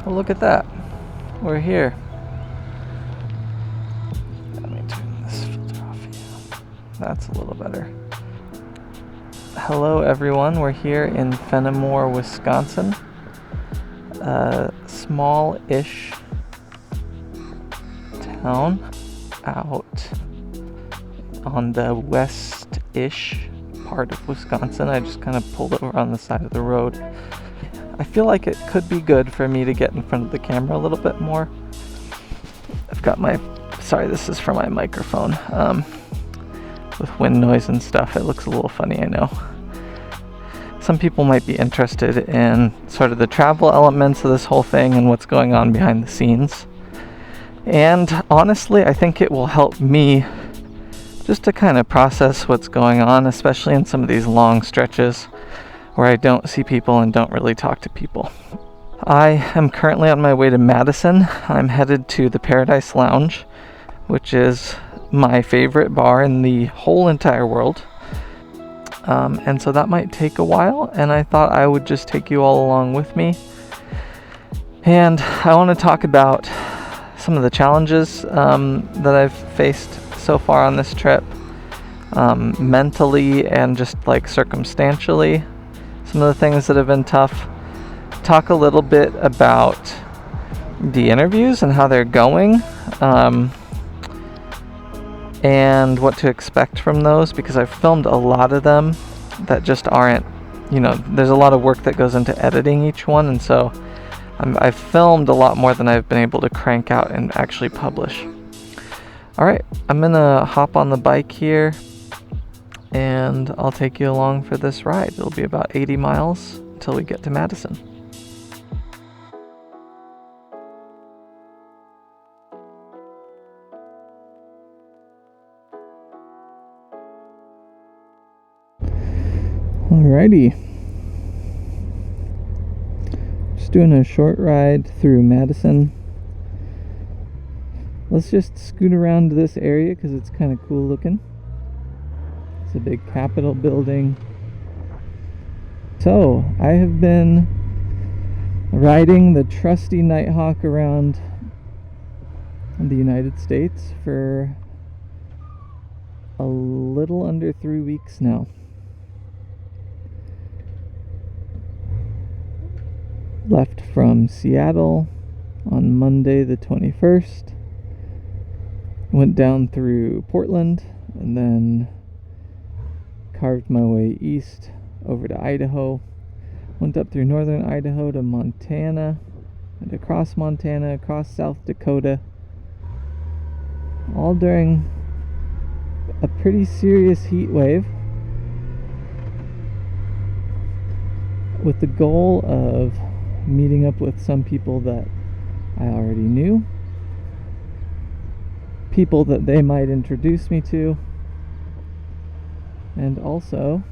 Well, look at that. We're here. Let me turn this filter off. Yeah. That's a little better. Hello, everyone. We're here in Fenimore, Wisconsin. A small-ish town out on the west-ish part of Wisconsin. I just kind of pulled over on the side of the road. I feel like it could be good for me to get in front of the camera a little bit more. I've got my, sorry, this is for my microphone. With wind noise and stuff, it looks a little funny, I know. Some people might be interested in sort of the travel elements of this whole thing and what's going on behind the scenes. And honestly, I think it will help me just to kind of process what's going on, especially in some of these long stretches where I don't see people and don't really talk to people. I am currently on my way to Madison. I'm headed to the Paradise Lounge, which is my favorite bar in the whole entire world. And so that might take a while, and I thought I would just take you all along with me. And I want to talk about some of the challenges that I've faced so far on this trip, mentally and just like circumstantially. Some of the things that have been tough. Talk a little bit about the interviews and how they're going, and what to expect from those, because I've filmed a lot of them that just aren't, there's a lot of work that goes into editing each one, and so I've filmed a lot more than I've been able to crank out and actually publish. Alright, I'm gonna hop on the bike here and I'll take you along for this ride. It'll be about 80 miles until we get to Madison. Alrighty. Just doing a short ride through Madison. Let's just scoot around this area because it's kind of cool looking. It's a big Capitol building. So, I have been riding the trusty Nighthawk around the United States for a little under 3 weeks now. Left from Seattle on Monday the 21st. Went down through Portland and then carved my way east over to Idaho. Went up through northern Idaho to Montana, and across Montana, across South Dakota. All during a pretty serious heat wave, with the goal of meeting up with some people that I already knew, people that they might introduce me to, and also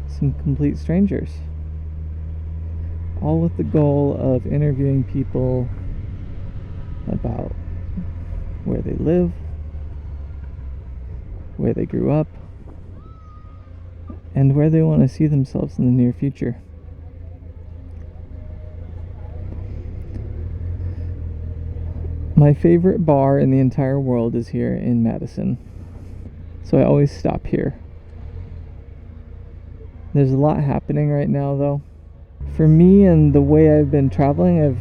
some complete strangers. All with the goal of interviewing people about where they live, where they grew up, and where they want to see themselves in the near future. My favorite bar in the entire world is here in Madison, so I always stop here. There's a lot happening right now, though. For me and the way I've been traveling, I've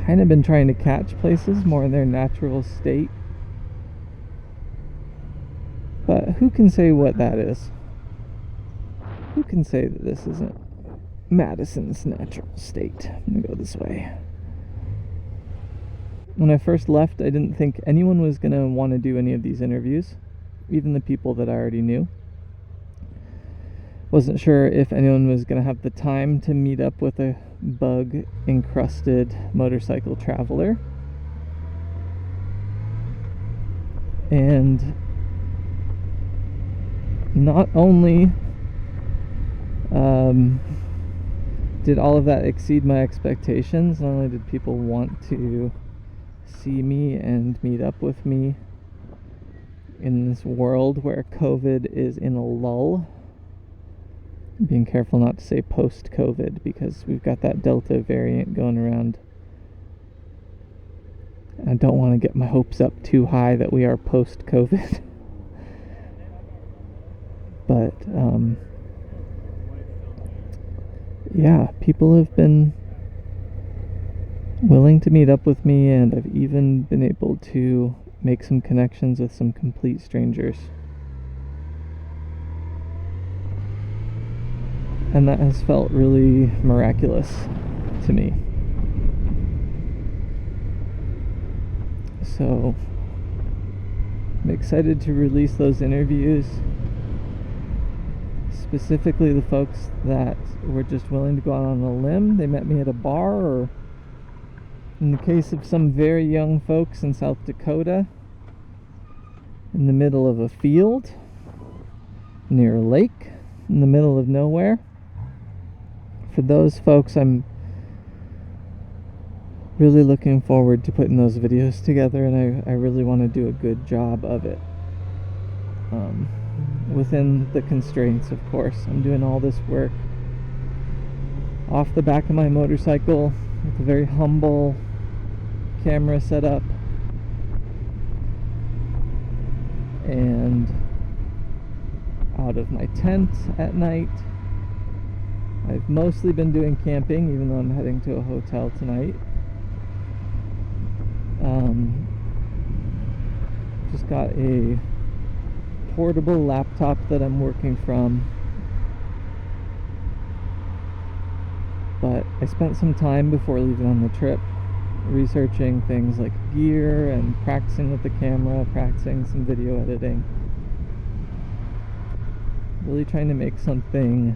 kind of been trying to catch places more in their natural state. But who can say what that is? Who can say that this isn't Madison's natural state? I'm gonna go this way. When I first left, I didn't think anyone was gonna want to do any of these interviews, even the people that I already knew. Wasn't sure if anyone was gonna have the time to meet up with a bug-encrusted motorcycle traveler. And not only did all of that exceed my expectations, not only did people want to see me and meet up with me in this world where COVID is in a lull, being careful not to say post-COVID, because we've got that Delta variant going around. I don't want to get my hopes up too high that we are post-COVID. But, yeah, people have been willing to meet up with me, and I've even been able to make some connections with some complete strangers. And that has felt really miraculous to me. So, I'm excited to release those interviews. Specifically the folks that were just willing to go out on a limb. They met me at a bar, or in the case of some very young folks in South Dakota, in the middle of a field, near a lake, in the middle of nowhere. For those folks, I'm really looking forward to putting those videos together, and I really want to do a good job of it. Within the constraints, of course. I'm doing all this work off the back of my motorcycle with a very humble camera setup, and out of my tent at night. I've mostly been doing camping, even though I'm heading to a hotel tonight. Just got a portable laptop that I'm working from, but I spent some time before leaving on the trip researching things like gear and practicing with the camera, practicing some video editing, really trying to make something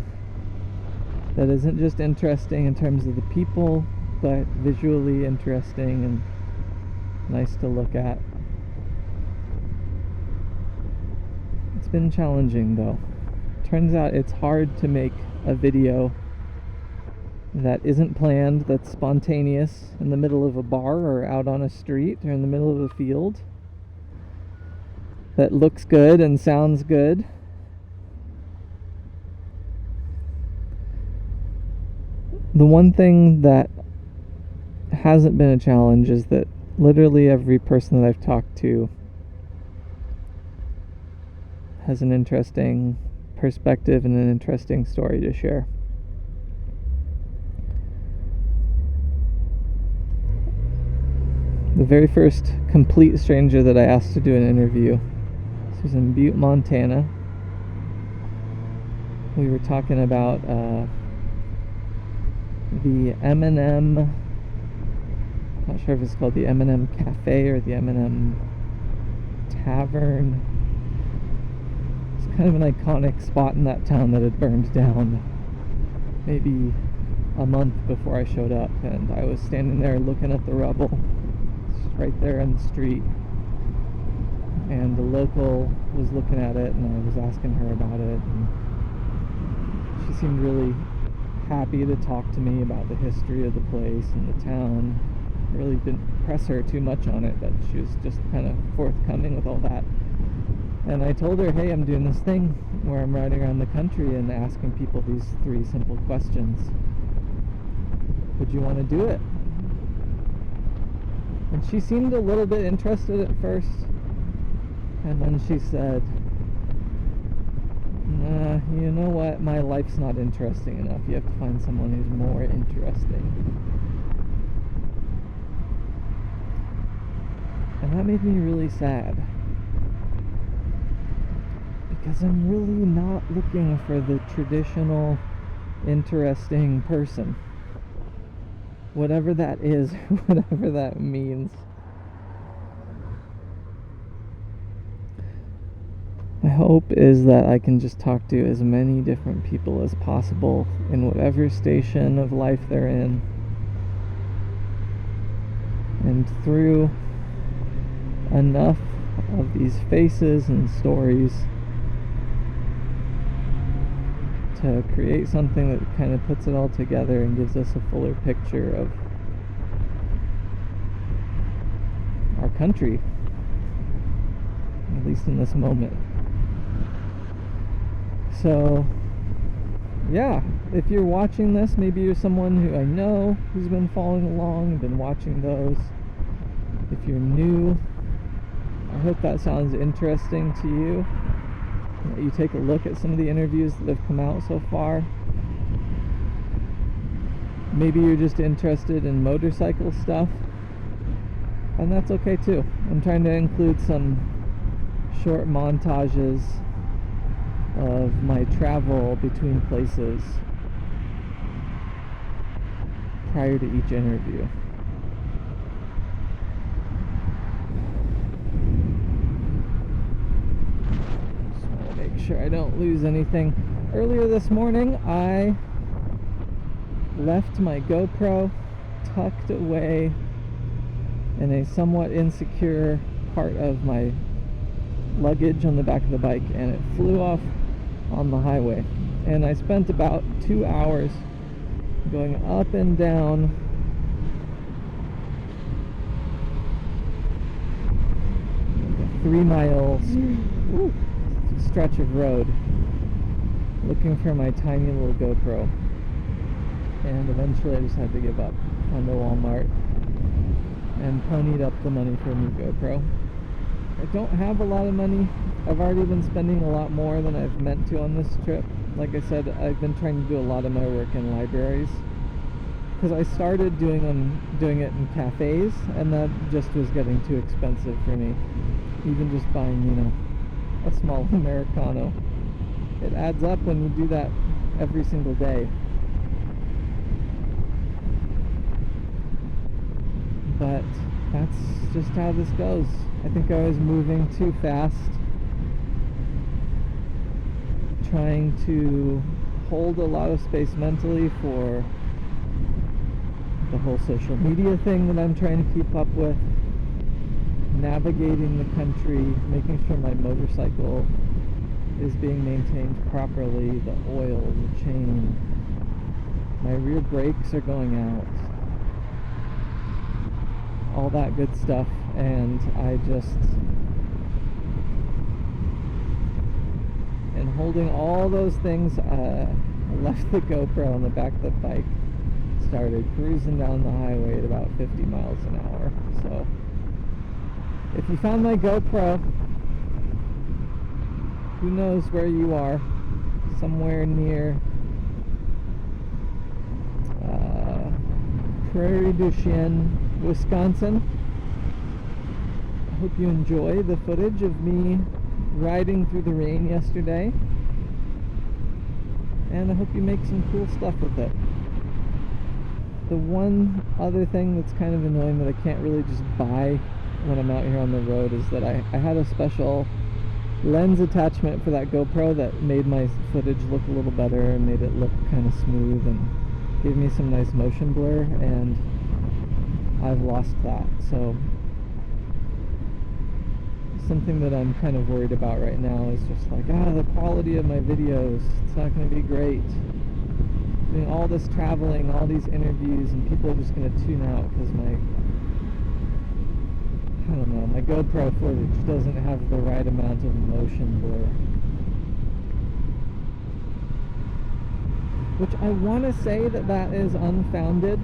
that isn't just interesting in terms of the people, but visually interesting and nice to look at. It's been challenging though. Turns out it's hard to make a video that isn't planned, that's spontaneous, in the middle of a bar or out on a street or in the middle of a field, that looks good and sounds good. The one thing that hasn't been a challenge is that literally every person that I've talked to has an interesting perspective and an interesting story to share. The very first complete stranger that I asked to do an interview, this was in Butte, Montana. We were talking about the M&M, not sure if it's called the M&M Cafe or the M&M Tavern. It's kind of an iconic spot in that town that had burned down maybe a month before I showed up, and I was standing there looking at the rubble. It's right there in the street, and the local was looking at it, and I was asking her about it, and she seemed really happy to talk to me about the history of the place and the town. I really didn't press her too much on it, but she was just kind of forthcoming with all that. And I told her, hey, I'm doing this thing where I'm riding around the country and asking people these 3 simple questions. Would you want to do it? And she seemed a little bit interested at first, and then she said, nah, you know what, my life's not interesting enough. You have to find someone who's more interesting. And that made me really sad, because I'm really not looking for the traditional interesting person, whatever that is, whatever that means. My hope is that I can just talk to as many different people as possible in whatever station of life they're in, and through enough of these faces and stories to create something that kind of puts it all together and gives us a fuller picture of our country, at least in this moment. So yeah, if you're watching this, maybe you're someone who I know who's been following along and been watching those. If you're new, I hope that sounds interesting to you. That you take a look at some of the interviews that have come out so far. Maybe you're just interested in motorcycle stuff, and that's okay too. I'm trying to include some short montages of my travel between places prior to each interview. Just want to make sure I don't lose anything. Earlier this morning, I left my GoPro tucked away in a somewhat insecure part of my luggage on the back of the bike, and it flew off on the highway. And I spent about 2 hours going up and down a 3-mile stretch of road looking for my tiny little GoPro. And eventually I just had to give up on the Walmart and ponied up the money for a new GoPro. I don't have a lot of money. I've already been spending a lot more than I've meant to on this trip. Like I said, I've been trying to do a lot of my work in libraries because I started doing it in cafes, and that just was getting too expensive for me. Even just buying, you know, a small Americano. It adds up when you do that every single day. But that's just how this goes. I think I was moving too fast, trying to hold a lot of space mentally for the whole social media thing that I'm trying to keep up with, navigating the country, making sure my motorcycle is being maintained properly, the oil, the chain, my rear brakes are going out, all that good stuff. And I just, and holding all those things, I left the GoPro on the back of the bike, started cruising down the highway at about 50 miles an hour. So if you found my GoPro, who knows where you are, somewhere near Prairie du Chien, Wisconsin. I hope you enjoy the footage of me riding through the rain yesterday, and I hope you make some cool stuff with it. The one other thing that's kind of annoying that I can't really just buy when I'm out here on the road is that I had a special lens attachment for that GoPro that made my footage look a little better and made it look kind of smooth and gave me some nice motion blur, and I've lost that. So something that I'm kind of worried about right now is just like, the quality of my videos, it's not going to be great. Doing all this traveling, all these interviews, and people are just going to tune out because my GoPro footage doesn't have the right amount of motion blur. Which I want to say that is unfounded,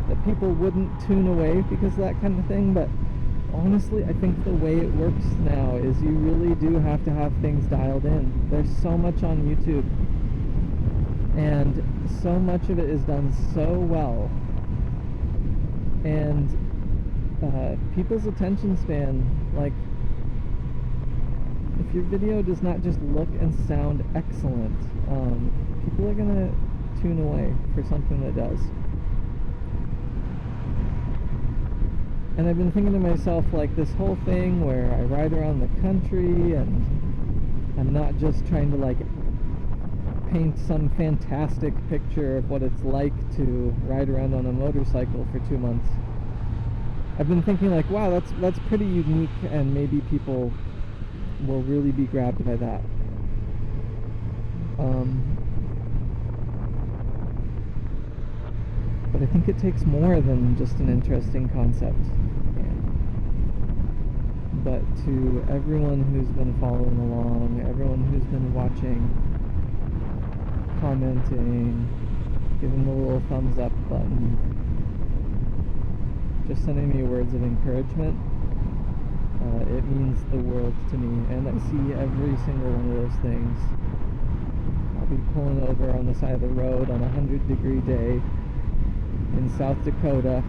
that people wouldn't tune away because of that kind of thing, but honestly, I think the way it works now is you really do have to have things dialed in. There's so much on YouTube, and so much of it is done so well, and people's attention span, like, if your video does not just look and sound excellent, people are gonna tune away for something that does. And I've been thinking to myself, like, this whole thing where I ride around the country and I'm not just trying to, like, paint some fantastic picture of what it's like to ride around on a motorcycle for 2 months. I've been thinking, like, wow, that's pretty unique, and maybe people will really be grabbed by that. But I think it takes more than just an interesting concept. But to everyone who's been following along, everyone who's been watching, commenting, giving the little thumbs up button, just sending me words of encouragement. It means the world to me, and I see every single one of those things. I'll be pulling over on the side of the road on a 100-degree day in South Dakota,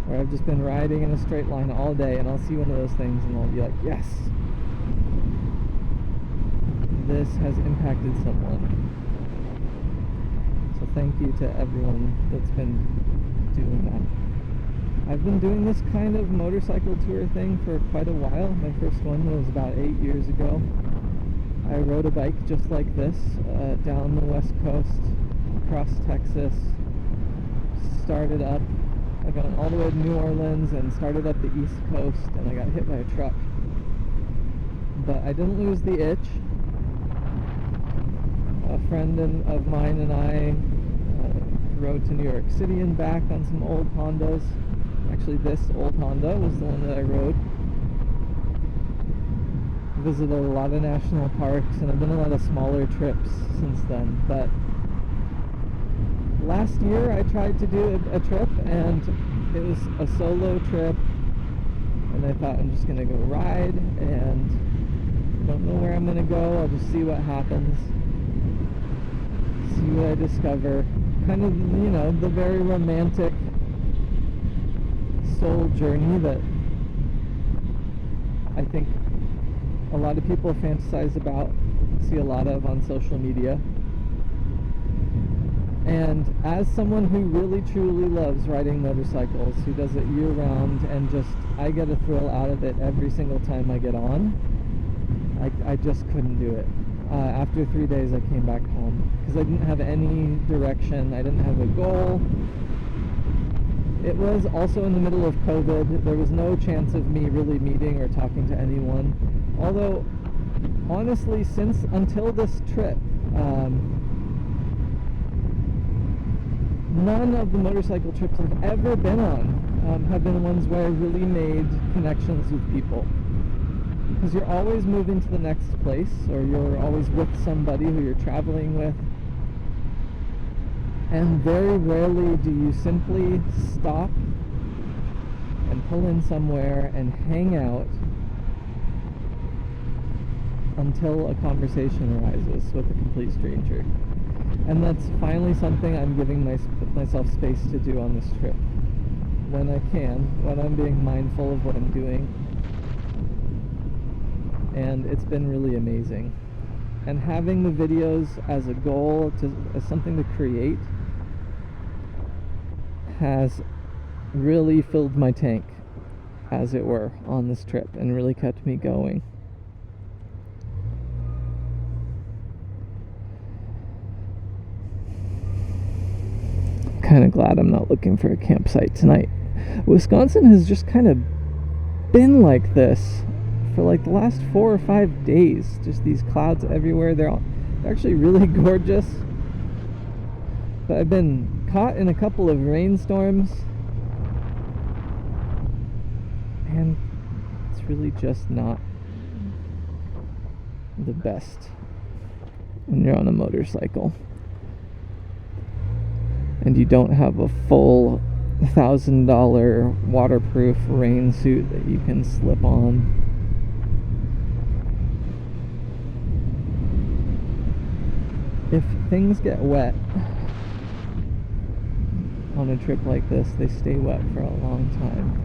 where I've just been riding in a straight line all day, and I'll see one of those things and I'll be like, yes, this has impacted someone. So thank you to everyone that's been doing that. I've been doing this kind of motorcycle tour thing for quite a while. My first one was about 8 years ago. I rode a bike just like this down the west coast, across Texas, started up. I got all the way to New Orleans and started up the east coast, and I got hit by a truck. But I didn't lose the itch. A friend of mine and I rode to New York City and back on some old Hondas. Actually, this old Honda was the one that I rode. Visited a lot of national parks, and I've done a lot of smaller trips since then. But last year I tried to do a trip, and it was a solo trip, and I thought I'm just gonna go ride, and I don't know where I'm gonna go. I'll just see what happens, see what I discover. Kind of, you know, the very romantic soul journey that I think a lot of people fantasize about, see a lot of on social media. And as someone who really truly loves riding motorcycles, who does it year round, and just, I get a thrill out of it every single time I get on, I just couldn't do it. After 3 days I came back home because I didn't have any direction, I didn't have a goal. It was also in the middle of COVID. There was no chance of me really meeting or talking to anyone. Although, honestly, until this trip, none of the motorcycle trips I've ever been on have been ones where I really made connections with people. Because you're always moving to the next place, or you're always with somebody who you're traveling with. And very rarely do you simply stop and pull in somewhere and hang out until a conversation arises with a complete stranger. And that's finally something I'm giving myself space to do on this trip. When I can, when I'm being mindful of what I'm doing. And it's been really amazing. And having the videos as a goal, as something to create, has really filled my tank, as it were, on this trip, and really kept me going. Kind of glad I'm not looking for a campsite tonight. Wisconsin has just kind of been like this for like the last 4 or 5 days. Just these clouds everywhere. They're actually really gorgeous. But I've been caught in a couple of rainstorms, and it's really just not the best when you're on a motorcycle and you don't have a full $1,000 waterproof rain suit that you can slip on. If things get wet on a trip like this, they stay wet for a long time.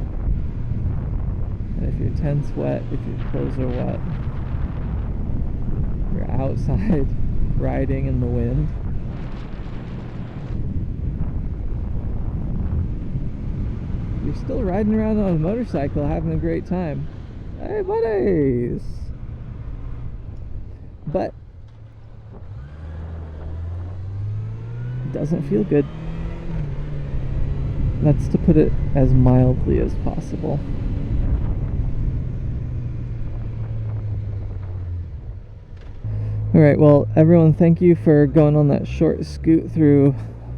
And if your tent's wet, if your clothes are wet, you're outside riding in the wind, you're still riding around on a motorcycle having a great time. Hey buddies! But it doesn't feel good. That's to put it as mildly as possible. Alright, well, everyone, thank you for going on that short scoot through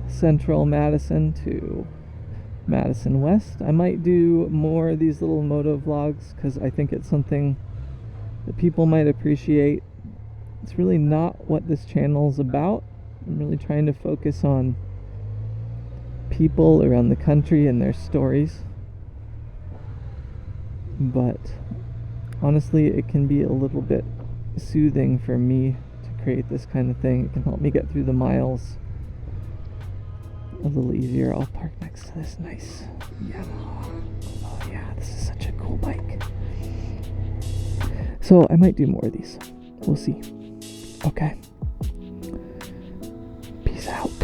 central Madison to Madison West. I might do more of these little motovlogs because I think it's something that people might appreciate. It's really not what this channel is about, I'm really trying to focus on people around the country and their stories. But honestly, it can be a little bit soothing for me to create this kind of thing. It can help me get through the miles a little easier. I'll park next to this nice Yamaha. Oh yeah, this is such a cool bike. So I might do more of these. We'll see. Okay. Peace out.